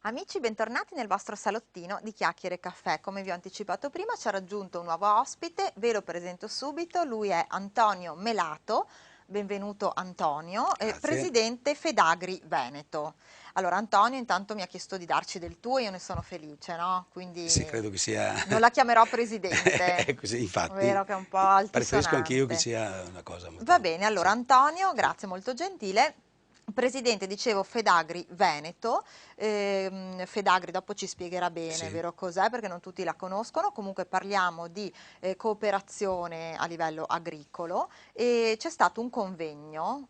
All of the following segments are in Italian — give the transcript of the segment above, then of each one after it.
Amici, bentornati nel vostro salottino di Chiacchiere Caffè. Come vi ho anticipato prima, ci ha raggiunto un nuovo ospite, ve lo presento subito. Lui è Antonio Melato. Benvenuto Antonio, Grazie. presidente Fedagri Veneto. Allora, Antonio intanto mi ha chiesto di darci del tuo e io ne sono felice, no? Sì, Quindi credo che sia non la chiamerò presidente, è così, infatti. vero che è un po' Preferisco anch'io che altisonante. sia una cosa Va molto... bene, allora Sì, Antonio, sì, grazie, molto gentile. Presidente, dicevo, Fedagri Veneto. Fedagri dopo ci spiegherà bene, sì. vero cos'è, perché non tutti la conoscono. Comunque parliamo di cooperazione a livello agricolo e c'è stato un convegno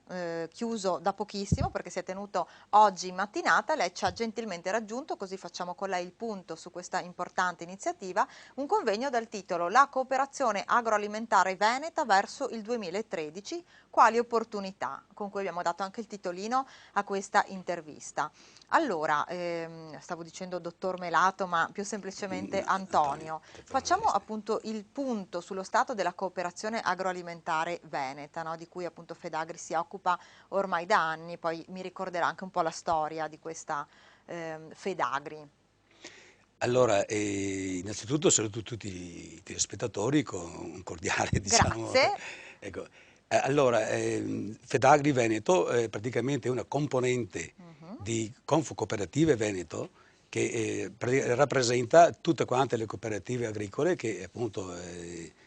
chiuso da pochissimo perché si è tenuto oggi in mattinata. Lei ci ha gentilmente raggiunto, così facciamo con lei il punto su questa importante iniziativa. Un convegno dal titolo La cooperazione agroalimentare veneta verso il 2013, quali opportunità, con cui abbiamo dato anche il titolino a questa intervista. Allora, stavo dicendo dottor Melato, ma più semplicemente Antonio, Antonio, per favore, facciamo lista. appunto il punto sullo stato della cooperazione agroalimentare veneta, no? Di cui appunto Fedagri si occupa ormai da anni, poi mi ricorderà anche un po' la storia di questa Fedagri. Allora, innanzitutto saluto tutti i telespettatori con un cordiale, diciamo. Grazie. Ecco. Allora, Fedagri Veneto è praticamente una componente Mhm. di Confocooperative Veneto che rappresenta tutte quante le cooperative agricole che appunto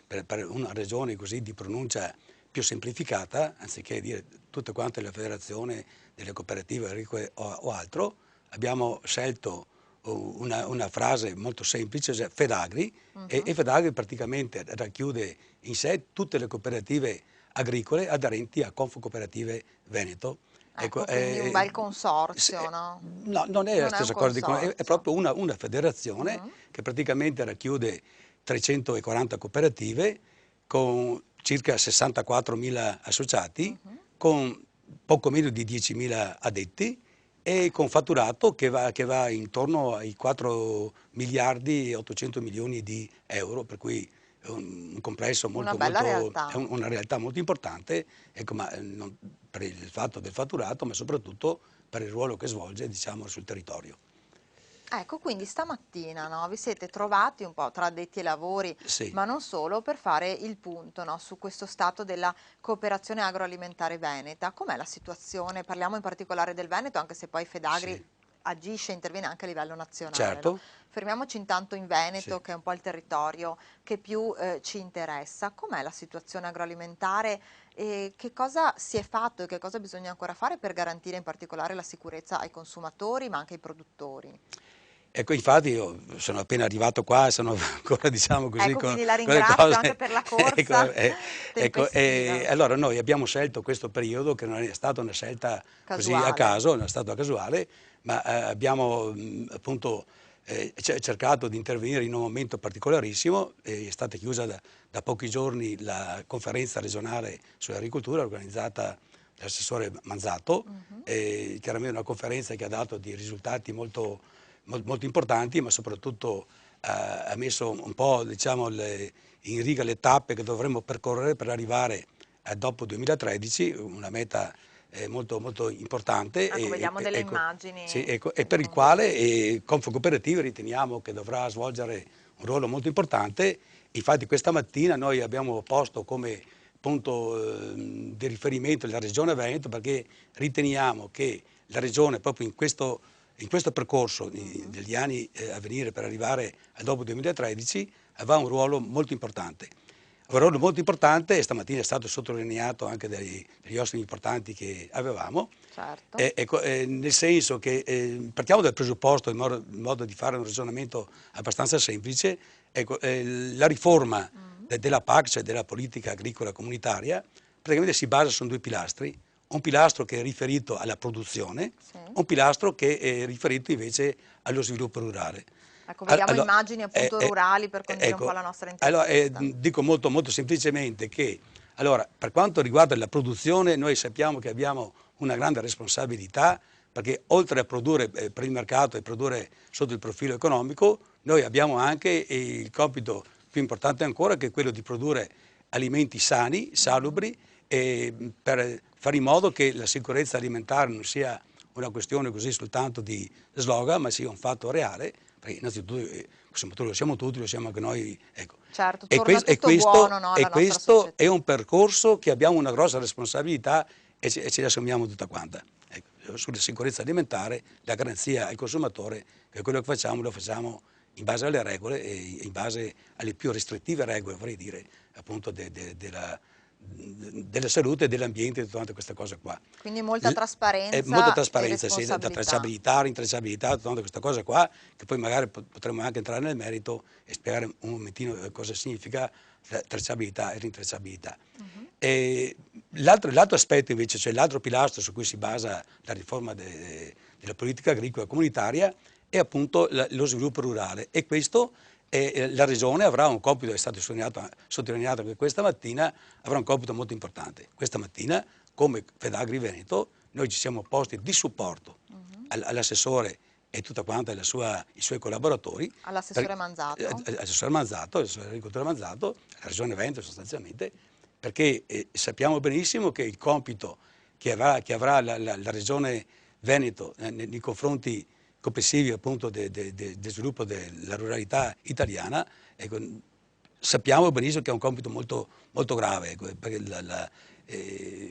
per una regione così di pronuncia più semplificata, anziché dire tutte quante la federazione delle cooperative agricole o altro, abbiamo scelto una frase molto semplice, cioè Fedagri, Mhm. e Fedagri praticamente racchiude in sé tutte le cooperative agricole aderenti a Confocooperative Veneto. Ecco, Ecco, quindi un bel se- consorzio, no? no, non è la Non è un stessa cosa, è consorzio. proprio una federazione Mm. che praticamente racchiude 340 cooperative con circa 64.000 associati, Mhm. con poco meno di 10.000 addetti e con fatturato che va intorno ai 4 miliardi e 800 milioni di euro, per cui è un complesso Una molto, bella molto, è realtà. una realtà molto importante, ecco, ma non per il fatto del fatturato, ma soprattutto per il ruolo che svolge, diciamo, sul territorio. Ecco, quindi stamattina, no, vi siete trovati un po' tra addetti ai lavori, Sì, ma non solo, per fare il punto, no, su questo stato della cooperazione agroalimentare veneta. Com'è la situazione? Parliamo in particolare del Veneto, anche se poi Fedagri sì, agisce e interviene anche a livello nazionale, no? certo, Fermiamoci intanto in sì. Veneto, che è un po' il territorio che più ci interessa. Com'è la situazione agroalimentare e che cosa si è fatto e che cosa bisogna ancora fare per garantire in particolare la sicurezza ai consumatori, ma anche ai produttori? Ecco, infatti io sono appena arrivato qua, sono ancora, diciamo così, Ecco, quindi la con le ringrazio anche cose. per la Ecco, corsa ecco, tempestiva, allora noi abbiamo scelto questo periodo, che non è stata una scelta così a casuale. caso, non è stato casuale, ma abbiamo appunto cercato di intervenire in un momento particolarissimo. È stata chiusa da pochi giorni la conferenza regionale sull'agricoltura organizzata dall'assessore Manzato, Mhm. chiaramente una conferenza che ha dato dei risultati molto importanti, ma soprattutto ha messo un po', diciamo, in riga le tappe che dovremmo percorrere per arrivare a dopo 2013, una meta molto, molto importante Ecco, vediamo delle ecco, sì, immagini ecco, e per il appunto. quale Confcooperative riteniamo che dovrà svolgere un ruolo molto importante. Infatti questa mattina noi abbiamo posto come punto di riferimento la Regione Veneto, perché riteniamo che la Regione proprio in questo percorso Mhm. degli anni a venire per arrivare a dopo 2013 avrà un ruolo molto importante. Un ruolo molto importante, e stamattina è stato sottolineato anche dagli ospiti importanti che avevamo, Certo. ecco, nel senso che partiamo dal presupposto, in modo di fare un ragionamento abbastanza semplice, ecco, la riforma Mhm. della PAC, cioè della politica agricola comunitaria, praticamente si basa su due pilastri: un pilastro che è riferito alla produzione, Sì. un pilastro che è riferito invece allo sviluppo rurale. Ecco, vediamo Allora, immagini appunto rurali per condire un po' ecco, la nostra allora, intervista. dico molto, molto semplicemente che, allora, per quanto riguarda la produzione, noi sappiamo che abbiamo una grande responsabilità, perché oltre a produrre per il mercato e produrre sotto il profilo economico, noi abbiamo anche il compito più importante ancora, che è quello di produrre alimenti sani, Mhm. salubri, per fare in modo che la sicurezza alimentare non sia una questione così soltanto di slogan, ma sia un fatto reale, perché innanzitutto consumatori lo siamo tutti, lo siamo anche noi. Ecco. Certo, torna tutto buono, no, alla nostra Questo è società. un percorso che abbiamo una grossa responsabilità e ce la assumiamo tutta quanta. Ecco, sulla sicurezza alimentare, la garanzia al consumatore che quello che facciamo lo facciamo in base alle regole e in base alle più restrittive regole, vorrei dire, appunto della salute e dell'ambiente e di tutta questa cosa qua. Quindi molta Molta trasparenza e trasparenza, sì, da responsabilità. tracciabilità, rintracciabilità, tutta questa cosa qua, che poi magari potremmo anche entrare nel merito e spiegare un momentino cosa significa tracciabilità e rintracciabilità. E l'altro aspetto invece, cioè l'altro pilastro su cui si basa la riforma della politica agricola comunitaria è appunto lo sviluppo rurale, e questo la Regione avrà un compito, è stato sottolineato anche questa mattina, avrà un compito molto importante. Questa mattina, come Fedagri Veneto, noi ci siamo posti di supporto all'assessore e tutta quanta i suoi collaboratori, All'assessore Manzato. all'assessore Manzato, all'assessore agricoltura Manzato, alla Regione Veneto sostanzialmente, perché sappiamo benissimo che il compito che avrà la Regione Veneto nei confronti complessivi appunto del sviluppo della ruralità italiana, ecco, sappiamo benissimo che è un compito molto, molto grave, ecco, perché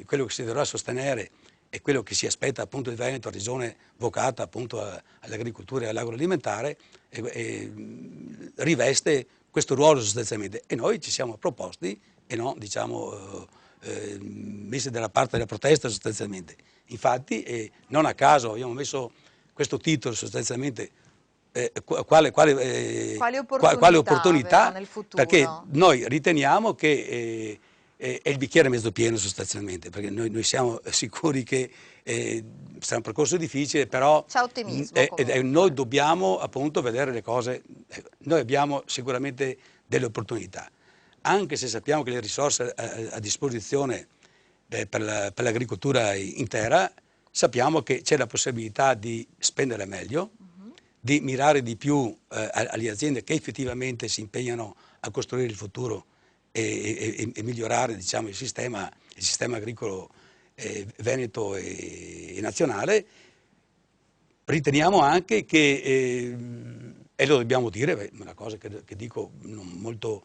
quello che si dovrà sostenere e quello che si aspetta appunto il Veneto, regione vocata appunto all'agricoltura e all'agroalimentare, riveste questo ruolo sostanzialmente, e noi ci siamo proposti e non diciamo messi dalla parte della protesta sostanzialmente. Infatti non a caso abbiamo messo questo titolo sostanzialmente quale Quali opportunità opportunità, nel perché futuro? noi riteniamo che è il bicchiere mezzo pieno sostanzialmente, perché noi siamo sicuri che sarà un percorso difficile, però C'è ottimismo noi comunque. dobbiamo appunto vedere le cose. Noi abbiamo sicuramente delle opportunità, anche se sappiamo che le risorse a disposizione per l'agricoltura intera, sappiamo che c'è la possibilità di spendere meglio, di mirare di più alle aziende che effettivamente si impegnano a costruire il futuro e migliorare diciamo, il sistema agricolo veneto e nazionale. Riteniamo anche che, e lo dobbiamo dire, è una cosa che dico non molto,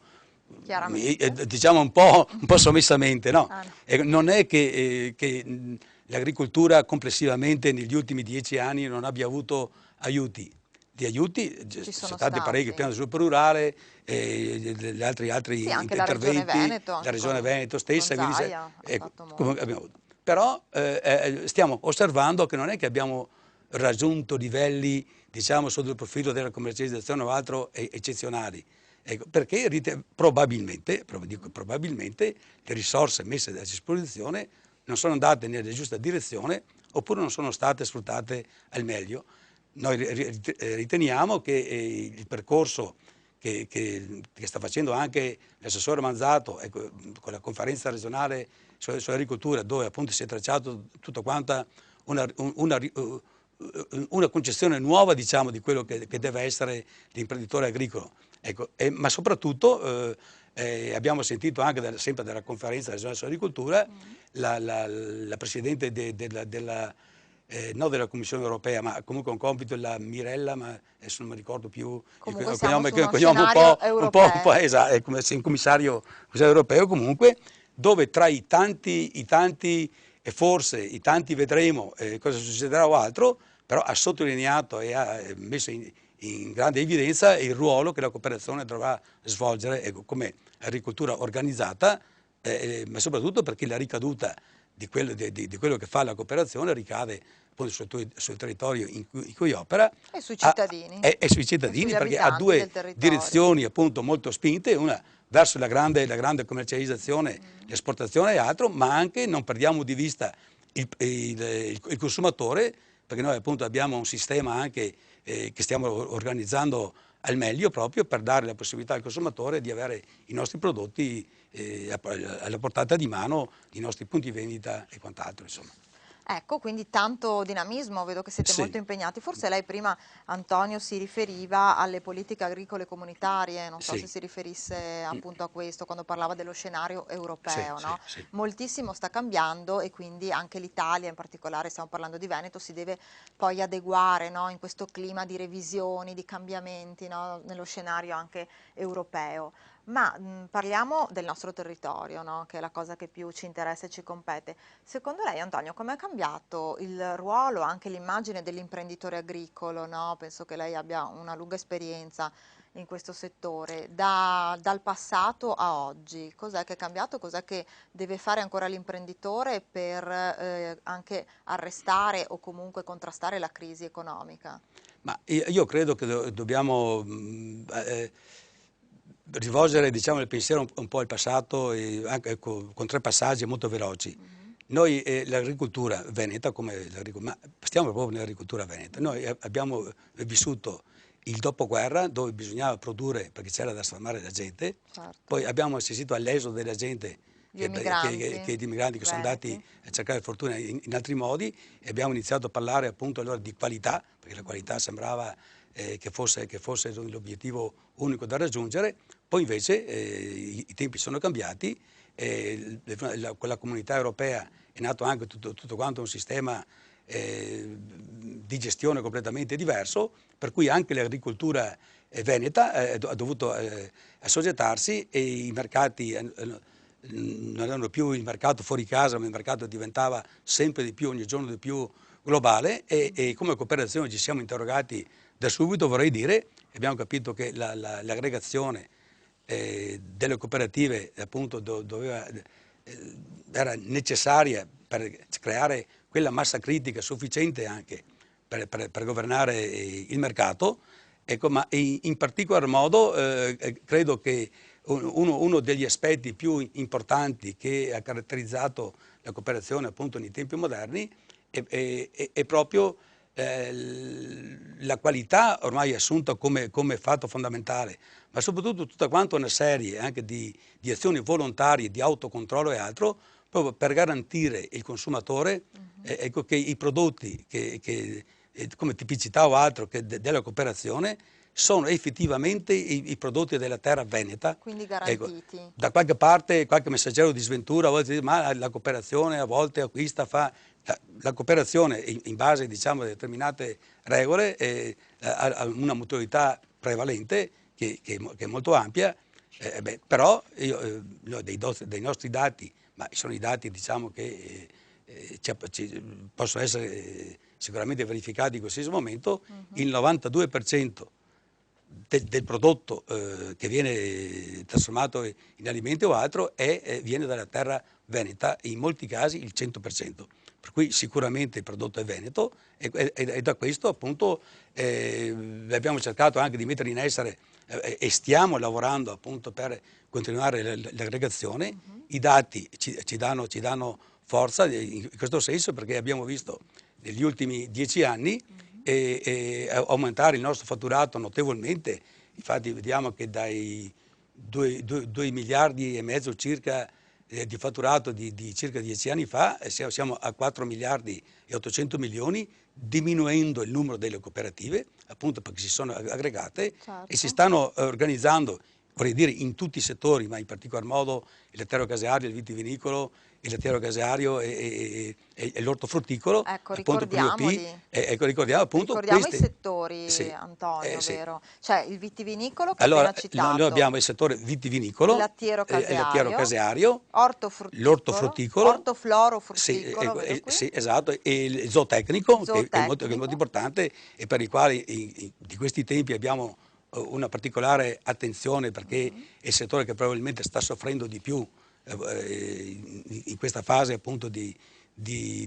Chiaramente. diciamo un po' sommessamente, no? Ah, no. Non è che l'agricoltura complessivamente negli ultimi 10 anni non abbia avuto aiuti. Di aiuti Ci sono sono stati parecchi, il stati. piano di sviluppo rurale, gli altri Sì, anche la Regione interventi, Veneto, la anche Regione Veneto con stessa, quindi Zaia ha ecco, fatto come molto. abbiamo avuto. Però stiamo osservando che non è che abbiamo raggiunto livelli, diciamo, sotto il profilo della commercializzazione o altro eccezionali. Ecco, perché probabilmente, dico probabilmente, le risorse messe a disposizione non sono andate nella giusta direzione oppure non sono state sfruttate al meglio. Noi riteniamo che il percorso che sta facendo anche l'assessore Manzato, ecco, con la conferenza regionale sull'agricoltura, dove appunto si è tracciato tutta quanta una concezione nuova, diciamo, di quello che deve essere l'imprenditore agricolo. Ecco, ma soprattutto abbiamo sentito anche sempre dalla conferenza regionale sull'agricoltura la Presidente non della Commissione europea, ma comunque un compito, la Mirella, ma adesso non mi ricordo più Comunque il siamo cognome, su uno un scenario po' europeo. esatto, è come se un commissario europeo comunque, dove tra i tanti e forse i tanti vedremo cosa succederà o altro, però ha sottolineato e ha messo in grande evidenza il ruolo che la cooperazione dovrà svolgere come agricoltura organizzata, ma soprattutto perché la ricaduta di quello che fa la cooperazione ricade appunto sul territorio in cui opera E sui cittadini, e sui e cittadini, sugli perché ha abitanti due del territorio. direzioni appunto molto spinte, una verso la grande commercializzazione, l'esportazione e altro, ma anche non perdiamo di vista il consumatore, perché noi appunto abbiamo un sistema anche che stiamo organizzando al meglio proprio per dare la possibilità al consumatore di avere i nostri prodotti alla portata di mano, i nostri punti vendita e quant'altro, insomma. Ecco, quindi tanto dinamismo, vedo che siete molto Sì, impegnati. Forse lei prima, Antonio, si riferiva alle politiche agricole comunitarie, non so se sì, si riferisse appunto a questo quando parlava dello scenario sì, europeo, sì, no? sì. Moltissimo sta cambiando e quindi anche l'Italia, in particolare stiamo parlando di Veneto, si deve poi adeguare, no, in questo clima di revisioni, di cambiamenti, no, nello scenario anche europeo. Ma parliamo del nostro territorio, no, che è la cosa che più ci interessa e ci compete. Secondo lei, Antonio, come è cambiato il ruolo, anche l'immagine dell'imprenditore agricolo, no? Penso che lei abbia una lunga esperienza in questo settore, dal passato a oggi. Cos'è che è cambiato? Cos'è che deve fare ancora l'imprenditore per anche arrestare o comunque contrastare la crisi economica? Ma io credo che dobbiamo rivolgere, diciamo, il pensiero un po' al passato e anche con tre passaggi molto veloci. Mhm, Noi, l'agricoltura veneta, ma stiamo proprio nell'agricoltura veneta, mhm, noi abbiamo vissuto il dopoguerra dove bisognava produrre perché c'era da sfamare la gente, poi certo. abbiamo assistito all'esodo della gente, Gli emigranti che gli immigranti che sono andati veneti. a cercare fortuna in altri modi e abbiamo iniziato a parlare appunto allora di qualità, perché la Mhm, qualità sembrava che fosse l'obiettivo unico da raggiungere, poi invece i tempi sono cambiati, con la comunità europea è nato anche tutto quanto un sistema di gestione completamente diverso, per cui anche l'agricoltura veneta ha dovuto assoggettarsi e i mercati non erano più il mercato fuori casa, ma il mercato diventava sempre di più, ogni giorno di più globale e mhm. come cooperazione ci siamo interrogati da subito, vorrei dire, e abbiamo capito che l'aggregazione delle cooperative appunto era necessaria per creare quella massa critica sufficiente anche per governare il mercato, ecco, ma in particolar modo credo che uno degli aspetti più importanti che ha caratterizzato la cooperazione appunto nei tempi moderni è proprio la qualità ormai assunta come fatto fondamentale, ma soprattutto tutta quanta una serie anche di azioni volontarie, di autocontrollo e altro, proprio per garantire il consumatore Mhm. ecco, che i prodotti come tipicità o altro della cooperazione sono effettivamente i prodotti della terra veneta. Quindi Ecco, garantiti. da qualche parte qualche messaggero di sventura a volte dice ma la cooperazione a volte acquista, fa. La cooperazione in base diciamo, a determinate regole ha una mutualità prevalente che è molto ampia, però noi dei nostri dati, ma sono i dati diciamo, che possono essere sicuramente verificati in qualsiasi momento, Mhm. il 92% del prodotto che viene trasformato in alimenti o altro viene dalla terra veneta, in molti casi il 100%. Per cui sicuramente il prodotto è veneto e da questo appunto abbiamo cercato anche di mettere in essere e stiamo lavorando appunto per continuare l'aggregazione. Mhm. I dati ci danno forza in questo senso perché abbiamo visto negli ultimi 10 anni Mhm. aumentare il nostro fatturato notevolmente. Infatti vediamo che dai 2 miliardi e mezzo circa di fatturato di circa 10 anni fa siamo a 4 miliardi e 800 milioni, diminuendo il numero delle cooperative, appunto perché si sono aggregate e si Certo. stanno organizzando, vorrei dire in tutti i settori, ma in particolar modo il lattiero-caseario, il vitivinicolo, il lattiero-caseario e l'ortofrutticolo, Ecco, appunto primo P, ricordiamoli. ecco, ricordiamo appunto Ricordiamo i queste, settori, sì, Antonio, sì. vero? Cioè il vitivinicolo che ha Allora, appena noi citato, abbiamo il settore il vitivinicolo, lattiero il lattiero caseario, caseario, ortofrutticolo, l'ortofrutticolo, sì, ortofloro-frutticolo, vedo qui, sì, esatto, e il zootecnico, che è molto zootecnico. importante e per i quali di questi tempi abbiamo una particolare attenzione perché Mhm. è il settore che probabilmente sta soffrendo di più in questa fase appunto di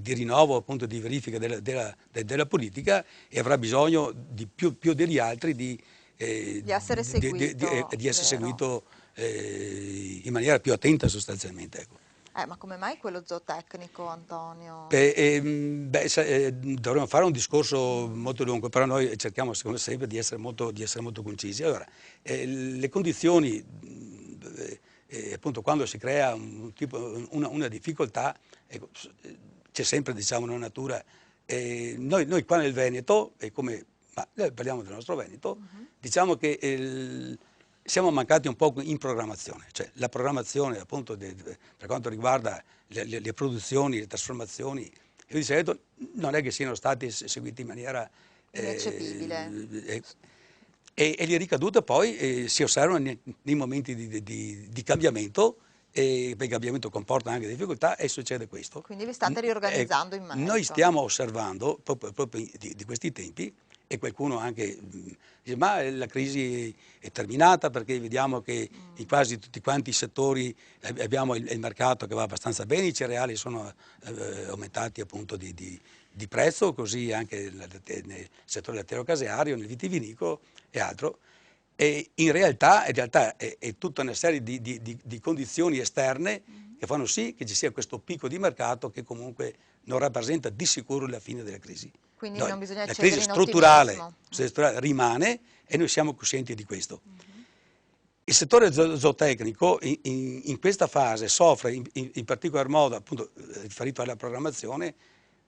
rinnovo, appunto di verifica della politica e avrà bisogno di più degli altri Di essere seguito, di essere vero? seguito in maniera più attenta sostanzialmente. Ecco. Ma come mai quello zootecnico, Antonio? Dovremmo fare un discorso Mm. molto lungo, però noi cerchiamo come sempre di essere molto concisi. Allora, le condizioni, appunto quando si crea una difficoltà, ecco, c'è sempre, diciamo, una natura. Noi qua nel Veneto, ma noi parliamo del nostro Veneto, diciamo che siamo mancati un po' in programmazione, cioè la programmazione appunto per quanto riguarda le produzioni, le trasformazioni, io di solito non è che siano stati seguiti in maniera ineccepibile. e le ricadute poi si osservano nei momenti di cambiamento, perché il cambiamento comporta anche difficoltà e succede questo. Quindi vi state riorganizzando in Noi merito. stiamo osservando proprio di questi tempi, e qualcuno anche dice ma la crisi è terminata perché vediamo che in quasi tutti quanti i settori abbiamo il mercato che va abbastanza bene, i cereali sono aumentati appunto di prezzo, così anche nel settore lattiero-caseario, nel vitivinicolo e altro. E in realtà è tutta una serie di condizioni esterne che fanno sì che ci sia questo picco di mercato che comunque non rappresenta di sicuro la fine della crisi. Quindi non bisogna La crisi eccedere in strutturale rimane e noi siamo coscienti di questo. Il settore zootecnico in questa fase soffre in particolar modo, appunto riferito alla programmazione.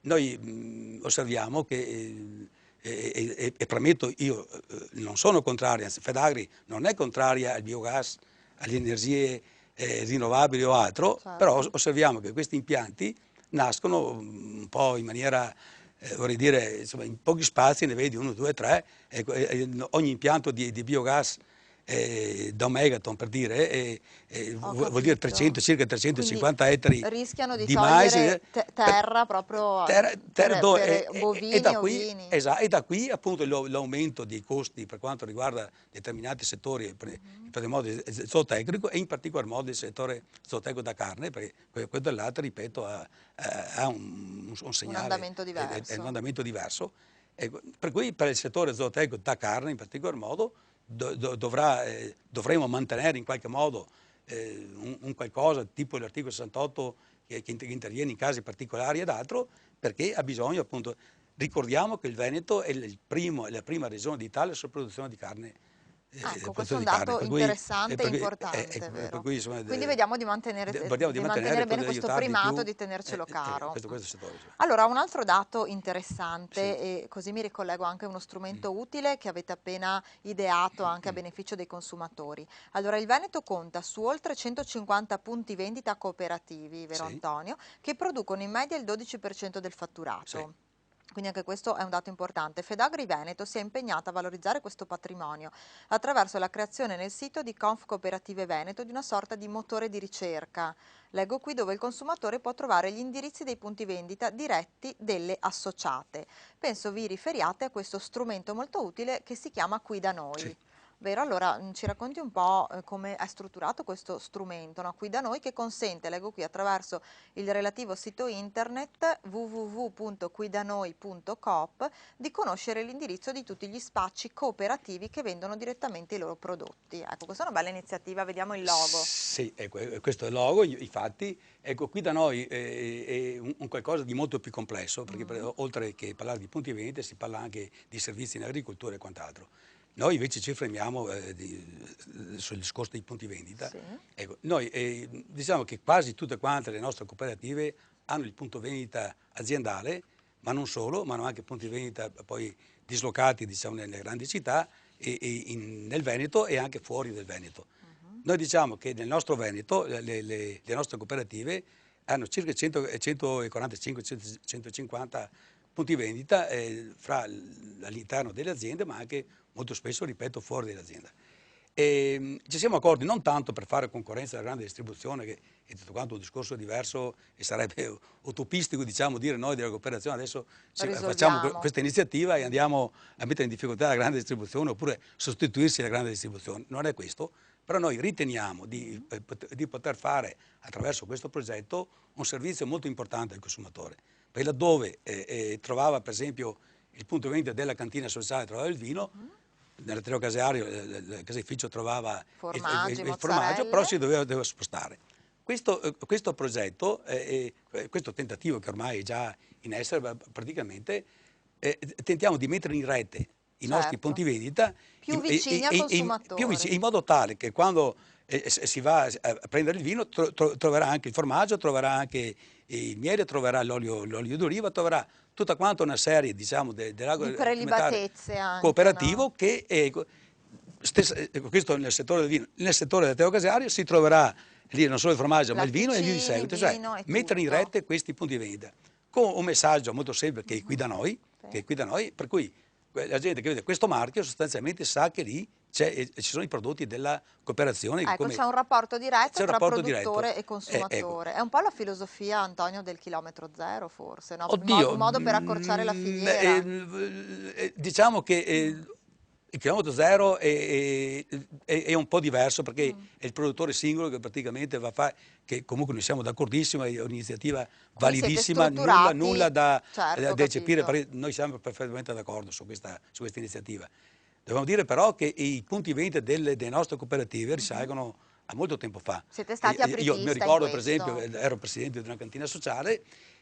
Noi osserviamo che, e premetto, io non sono contrario, anzi Fedagri non è contraria al biogas, alle energie rinnovabili o altro, Certo. però osserviamo che questi impianti nascono un po' in maniera, vorrei dire, insomma, in pochi spazi, ne vedi 1, 2, 3, ogni impianto di biogas da un megaton, per dire, vuol dire circa 350 Quindi ettari rischiano di di mais. togliere terra proprio per bovini e ovini. Esatto, e da qui appunto l'aumento dei costi per quanto riguarda determinati settori, in particolar modo il zootecnico e in particolar modo il settore zootecnico da carne, perché quello dell'altro, ripeto, ha un segnale, andamento diverso. è un andamento diverso. Per cui per il settore zootecnico da carne in particolar modo dovremo mantenere in qualche modo un qualcosa tipo l'articolo 68 che interviene in casi particolari ed altro, perché ha bisogno appunto, ricordiamo che il Veneto è la prima regione d'Italia sulla produzione di carne. Ecco, questo è un dato interessante e importante, vero? Quindi vediamo di mantenere bene questo primato, di tenercelo caro. Questo settore. Allora, un altro dato interessante, Sì. e così mi ricollego anche a uno strumento utile che avete appena ideato anche a beneficio dei consumatori. Allora, il Veneto conta su oltre 150 punti vendita cooperativi, vero Sì. Antonio, che producono in media il 12% del fatturato. Sì. Quindi anche questo è un dato importante. Fedagri Veneto si è impegnata a valorizzare questo patrimonio attraverso la creazione nel sito di Conf Cooperative Veneto di una sorta di motore di ricerca. Leggo qui dove il consumatore può trovare gli indirizzi dei punti vendita diretti delle associate. Penso vi riferiate a questo strumento molto utile che si chiama Qui da noi. Sì. Vero? Allora ci racconti un po' come è strutturato questo strumento, no? Qui da noi, che consente, leggo qui, attraverso il relativo sito internet www.quidanoi.coop, di conoscere l'indirizzo di tutti gli spacci cooperativi che vendono direttamente i loro prodotti. Ecco, questa è una bella iniziativa, vediamo il logo. Sì, ecco, questo è il logo, infatti, ecco, Qui da noi è un qualcosa di molto più complesso, perché oltre che parlare di punti vendita si parla anche di servizi in agricoltura e quant'altro. Noi invece ci fermiamo sul discorso dei punti vendita. Sì. Ecco, noi diciamo che quasi tutte quante le nostre cooperative hanno il punto vendita aziendale, ma non solo, ma hanno anche punti vendita poi dislocati, diciamo, nelle grandi città, nel Veneto e anche fuori del Veneto. Noi diciamo che nel nostro Veneto le nostre cooperative hanno circa 145-150 punti vendita all'interno delle aziende, ma anche molto spesso, ripeto, fuori dall'azienda. Ci siamo accorti non tanto per fare concorrenza alla grande distribuzione, che è tutto quanto un discorso diverso e sarebbe utopistico, diciamo, dire noi della cooperazione adesso facciamo questa iniziativa e andiamo a mettere in difficoltà la grande distribuzione oppure sostituirsi alla grande distribuzione. Non è questo, però noi riteniamo di poter fare attraverso questo progetto un servizio molto importante al consumatore, perché laddove trovava per esempio il punto vendita della cantina sociale, trovava il vino, nel lattiero-caseario, il caseificio trovava il formaggio, però si doveva spostare. Questo progetto, questo tentativo che ormai è già in essere, praticamente tentiamo di mettere in rete i nostri punti vendita più vicini al consumatore, in modo tale che quando si va a prendere il vino troverà anche il formaggio, troverà anche il miele, troverà l'olio d'oliva, troverà tutta quanta una serie, diciamo, Di dell'agroalimentare prelibatezze anche, cooperativo no? che questo nel settore del vino. Nel settore del tè caseario si troverà lì non solo il formaggio, ma il vino e il vino di Latticini, seguito, cioè vino e mettere in tutto. rete questi punti di vendita con un messaggio molto semplice che è qui da noi, Sì. per cui la gente che vede questo marchio sostanzialmente sa che lì ci sono i prodotti della cooperazione. Ecco, c'è un rapporto diretto C'è un tra rapporto diretto. produttore e Ecco. consumatore. È un po' la filosofia, Antonio, del chilometro zero, forse, no? Oddio, Un modo per accorciare la filiera. diciamo che il chilometro zero è un po' diverso perché è il produttore singolo che praticamente va a fare, che comunque noi siamo d'accordissimo, è un'iniziativa Qui siete validissima, strutturati, nulla da certo, ho eccepire, capito. perché noi siamo perfettamente d'accordo su questa iniziativa. Dobbiamo dire però che i punti vendita delle nostre cooperative risalgono a molto tempo fa. Siete stati Io mi apripista in ricordo per esempio, questo. ero presidente di una cantina sociale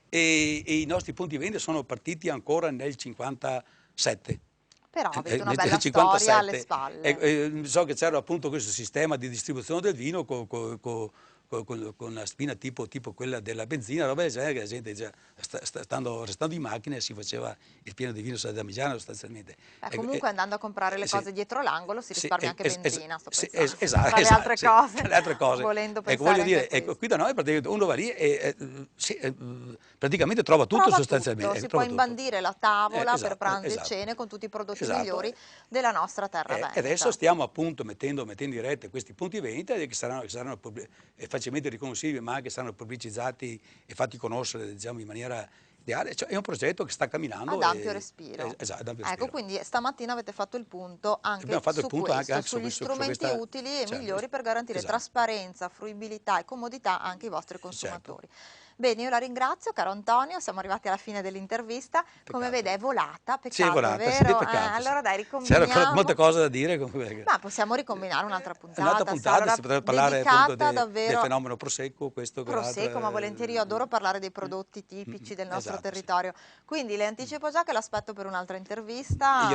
e i nostri punti vendita sono partiti ancora nel 57. Però avete una Nel bella storia alle 57 spalle. so che c'era appunto questo sistema di distribuzione del vino con la spina tipo quella della benzina, roba del genere, che la gente già restando in macchina si faceva il pieno di vino da Migiano sostanzialmente. Comunque andando a comprare le Sì, cose dietro l'angolo si sì, risparmia anche benzina, sto sì, pensando, esatto, tra le altre sì, cose, tra le altre cose. volendo Ecco, pensare voglio anche a dire, ecco, questo. qui da noi praticamente uno va lì e praticamente trova tutto Trova tutto, sostanzialmente, si può trova tutto. imbandire la tavola per Esatto, pranzi e esatto, cene con tutti i prodotti esatto. migliori della nostra terra E adesso veneta. stiamo appunto mettendo in rete questi punti vendita che saranno facilmente riconoscibili, ma anche saranno pubblicizzati e fatti conoscere, diciamo, in maniera ideale. Cioè, è un progetto che sta camminando Ad ampio respiro. esatto, ad ampio Ecco, respiro. quindi stamattina avete fatto il punto anche Abbiamo fatto il su punto questo, anche sugli su strumenti questa, utili e certo, migliori per garantire esatto, trasparenza, fruibilità e comodità anche ai vostri certo, consumatori. Bene, io la ringrazio, caro Antonio, siamo arrivati alla fine dell'intervista. Come peccato. vede è volata, Sì, è peccato, volata, sì, vero? peccato, sì. Allora dai, C'era ancora molte ricombiniamo. cose da dire, comunque. Ma possiamo ricombinare Un'altra puntata, sa, puntata allora si potrebbe parlare appunto dedicata del davvero. fenomeno prosecco, questo, quell'altro. Prosecco, ma volentieri, io adoro parlare dei prodotti tipici del nostro Esatto, sì. territorio. Quindi le anticipo già che l'aspetto per un'altra E io intervista,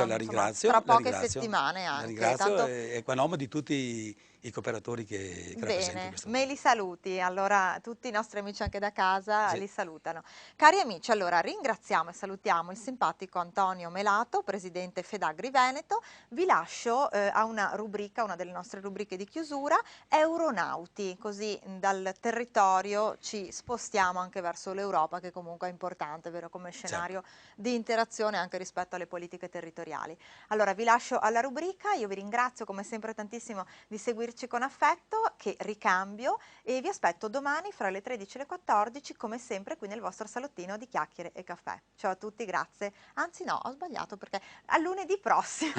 insomma, tra poche settimane la anche. ringrazio Tanto e qua a nome di tutti i cooperatori che rappresento in bene, questo me li momento. saluti. Allora, tutti i nostri amici anche da casa Sì, li salutano. Cari amici, allora ringraziamo e salutiamo il simpatico Antonio Melato, presidente Fedagri Veneto. Vi lascio a una rubrica, una delle nostre rubriche di chiusura, Euronauti, così dal territorio ci spostiamo anche verso l'Europa, che comunque è importante, vero, come certo. scenario di interazione anche rispetto alle politiche territoriali. Allora vi lascio alla rubrica, io vi ringrazio come sempre tantissimo di seguirci con affetto, che ricambio, e vi aspetto domani fra le 13 e le 14 come sempre qui nel vostro salottino di chiacchiere e caffè. Ciao a tutti, grazie. Anzi no, ho sbagliato perché a lunedì prossimo,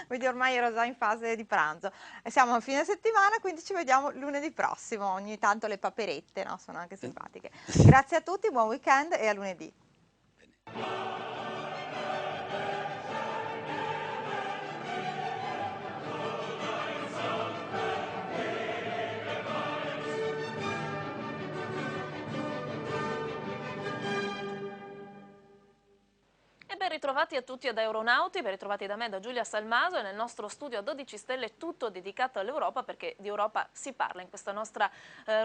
quindi ormai ero già in fase di pranzo. E siamo a fine settimana, quindi ci vediamo lunedì prossimo. Ogni tanto le paperette, no? Sono anche simpatiche. Grazie a tutti, buon weekend e a lunedì. E ben ritrovati a tutti ad Euronauti, ben ritrovati da me, da Giulia Salmaso, e nel nostro studio a 12 stelle tutto dedicato all'Europa, perché di Europa si parla in questa nostra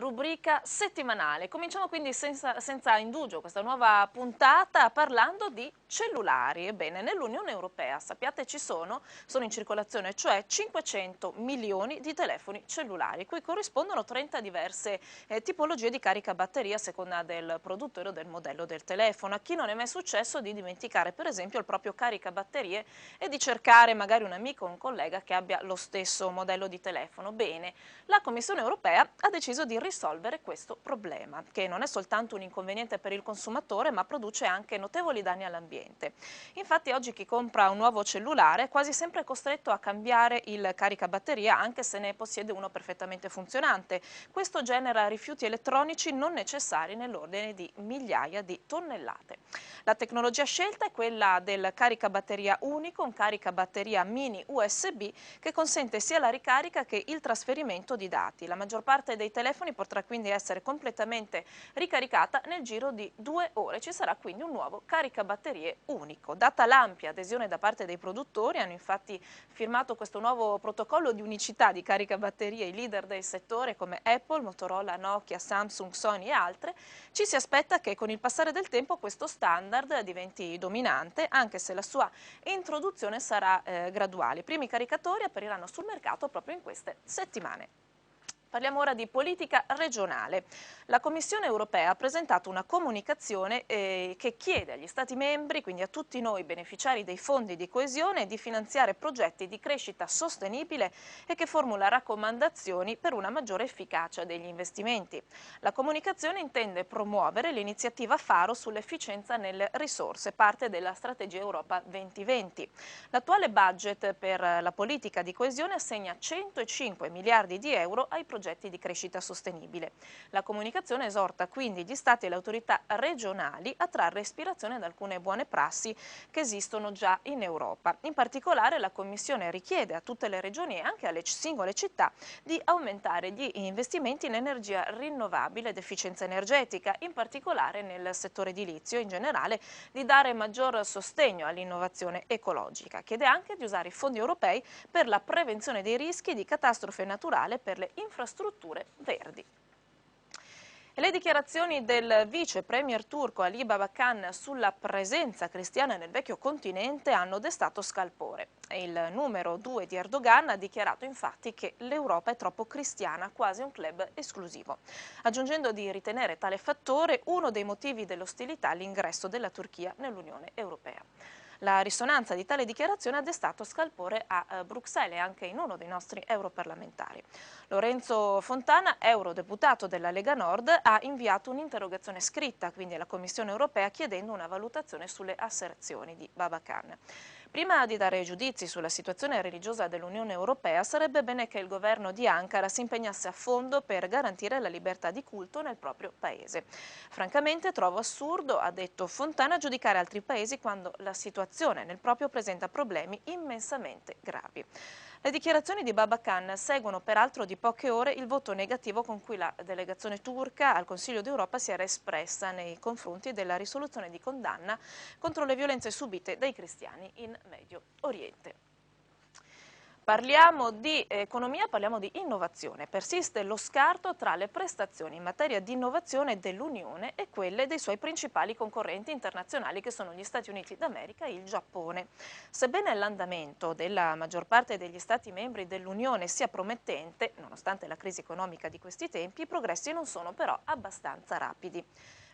rubrica settimanale. Cominciamo quindi senza indugio questa nuova puntata parlando di cellulari. Ebbene, nell'Unione Europea, sappiate, sono in circolazione, cioè 500 milioni di telefoni cellulari, cui corrispondono 30 diverse tipologie di carica batteria a seconda del produttore o del modello del telefono. A chi non è mai successo di dimenticare per esempio il proprio caricabatterie e di cercare magari un amico o un collega che abbia lo stesso modello di telefono? Bene, la Commissione europea ha deciso di risolvere questo problema, che non è soltanto un inconveniente per il consumatore, ma produce anche notevoli danni all'ambiente. Infatti oggi chi compra un nuovo cellulare è quasi sempre costretto a cambiare il caricabatteria, anche se ne possiede uno perfettamente funzionante. Questo genera rifiuti elettronici non necessari nell'ordine di migliaia di tonnellate. La tecnologia scelta è quella del caricabatteria unico, un caricabatteria mini USB che consente sia la ricarica che il trasferimento di dati. La maggior parte dei telefoni potrà quindi essere completamente ricaricata nel giro di 2 ore. Ci sarà quindi un nuovo caricabatterie unico. Data l'ampia adesione da parte dei produttori, hanno infatti firmato questo nuovo protocollo di unicità di caricabatterie i leader del settore come Apple, Motorola, Nokia, Samsung, Sony e altre. Ci si aspetta che con il passare del tempo questo standard diventi dominante, anche se la sua introduzione sarà graduale. I primi caricatori appariranno sul mercato proprio in queste settimane. Parliamo ora di politica regionale. La Commissione europea ha presentato una comunicazione che chiede agli Stati membri, quindi a tutti noi beneficiari dei fondi di coesione, di finanziare progetti di crescita sostenibile e che formula raccomandazioni per una maggiore efficacia degli investimenti. La comunicazione intende promuovere l'iniziativa Faro sull'efficienza nelle risorse, parte della strategia Europa 2020. L'attuale budget per la politica di coesione assegna 105 miliardi di euro ai progetti di crescita sostenibile. La comunicazione esorta quindi gli Stati e le autorità regionali a trarre ispirazione da alcune buone prassi che esistono già in Europa. In particolare la Commissione richiede a tutte le regioni e anche alle singole città di aumentare gli investimenti in energia rinnovabile ed efficienza energetica, in particolare nel settore edilizio e in generale di dare maggior sostegno all'innovazione ecologica. Chiede anche di usare i fondi europei per la prevenzione dei rischi di catastrofe naturale per le infrastrutture verdi. E le dichiarazioni del vice premier turco Ali Babakan sulla presenza cristiana nel vecchio continente hanno destato scalpore. Il numero 2 di Erdogan ha dichiarato infatti che l'Europa è troppo cristiana, quasi un club esclusivo, aggiungendo di ritenere tale fattore uno dei motivi dell'ostilità all'ingresso della Turchia nell'Unione Europea. La risonanza di tale dichiarazione ha destato scalpore a Bruxelles e anche in uno dei nostri europarlamentari. Lorenzo Fontana, eurodeputato della Lega Nord, ha inviato un'interrogazione scritta quindi alla Commissione europea chiedendo una valutazione sulle asserzioni di Babakan. Prima di dare giudizi sulla situazione religiosa dell'Unione Europea, sarebbe bene che il governo di Ankara si impegnasse a fondo per garantire la libertà di culto nel proprio paese. Francamente trovo assurdo, ha detto Fontana, giudicare altri paesi quando la situazione nel proprio presenta problemi immensamente gravi. Le dichiarazioni di Babakan seguono peraltro di poche ore il voto negativo con cui la delegazione turca al Consiglio d'Europa si era espressa nei confronti della risoluzione di condanna contro le violenze subite dai cristiani in Medio Oriente. Parliamo di economia, parliamo di innovazione. Persiste lo scarto tra le prestazioni in materia di innovazione dell'Unione e quelle dei suoi principali concorrenti internazionali che sono gli Stati Uniti d'America e il Giappone. Sebbene l'andamento della maggior parte degli Stati membri dell'Unione sia promettente, nonostante la crisi economica di questi tempi, i progressi non sono però abbastanza rapidi.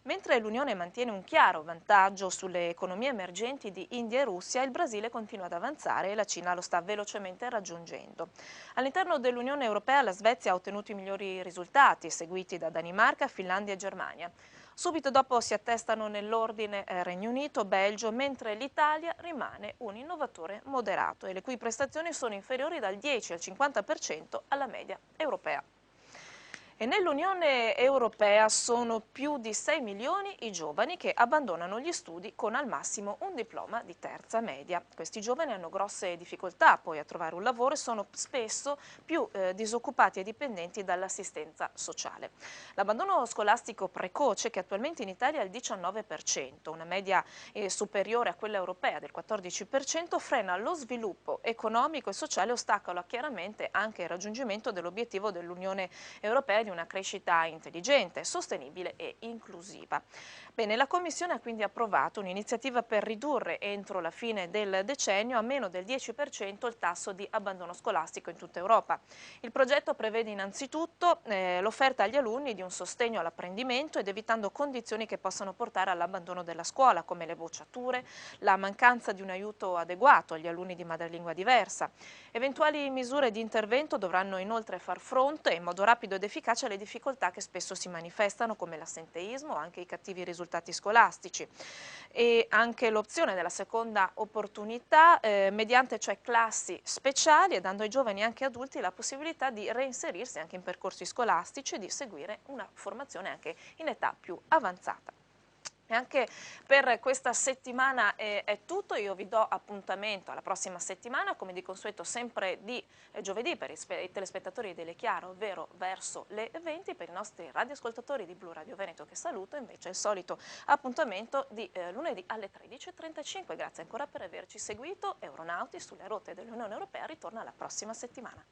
Mentre l'Unione mantiene un chiaro vantaggio sulle economie emergenti di India e Russia, il Brasile continua ad avanzare e la Cina lo sta velocemente raggiungendo. All'interno dell'Unione Europea la Svezia ha ottenuto i migliori risultati, seguiti da Danimarca, Finlandia e Germania. Subito dopo si attestano nell'ordine Regno Unito, Belgio, mentre l'Italia rimane un innovatore moderato e le cui prestazioni sono inferiori dal 10 al 50% alla media europea. E nell'Unione Europea sono più di 6 milioni i giovani che abbandonano gli studi con al massimo un diploma di terza media. Questi giovani hanno grosse difficoltà poi a trovare un lavoro e sono spesso più disoccupati e dipendenti dall'assistenza sociale. L'abbandono scolastico precoce, che attualmente in Italia è il 19%, una media superiore a quella europea del 14%, frena lo sviluppo economico e sociale e ostacola chiaramente anche il raggiungimento dell'obiettivo dell'Unione Europea di una crescita intelligente, sostenibile e inclusiva. Bene, la Commissione ha quindi approvato un'iniziativa per ridurre entro la fine del decennio a meno del 10% il tasso di abbandono scolastico in tutta Europa. Il progetto prevede innanzitutto l'offerta agli alunni di un sostegno all'apprendimento ed evitando condizioni che possano portare all'abbandono della scuola, come le bocciature, la mancanza di un aiuto adeguato agli alunni di madrelingua diversa. Eventuali misure di intervento dovranno inoltre far fronte in modo rapido ed efficace alle difficoltà che spesso si manifestano, come l'assenteismo, anche i cattivi risultati scolastici, e anche l'opzione della seconda opportunità mediante cioè classi speciali e dando ai giovani e anche adulti la possibilità di reinserirsi anche in percorsi scolastici e di seguire una formazione anche in età più avanzata. E anche per questa settimana è tutto, io vi do appuntamento alla prossima settimana, come di consueto sempre di giovedì per i telespettatori di Telechiaro, ovvero verso le 20, per i nostri radioascoltatori di Blu Radio Veneto che saluto, invece il solito appuntamento di lunedì alle 13:35. Grazie ancora per averci seguito, Euronauti sulle rotte dell'Unione Europea ritorna la prossima settimana.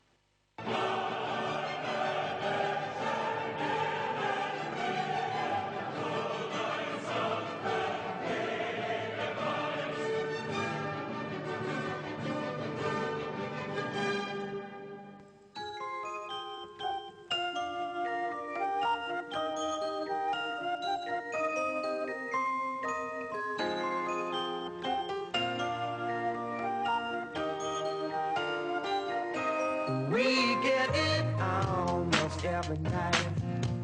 We get it almost every night.